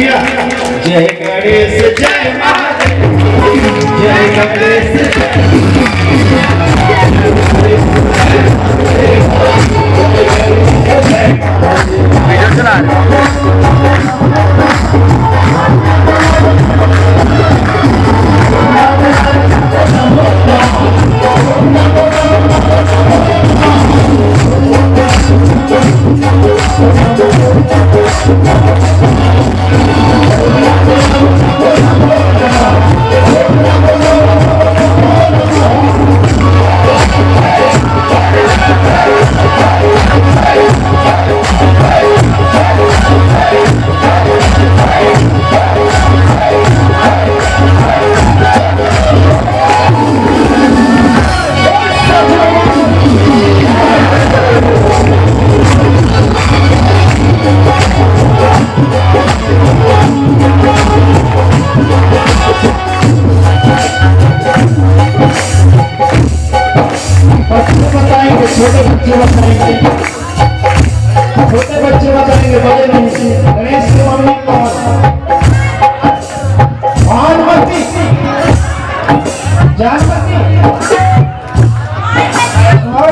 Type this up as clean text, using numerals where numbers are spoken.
जय गणेश जय महादेव जय गणेश छोटे बच्चे बताएंगे बड़े नहीं। गणेश की मम्मी कौन? भानुमती, जानमती, और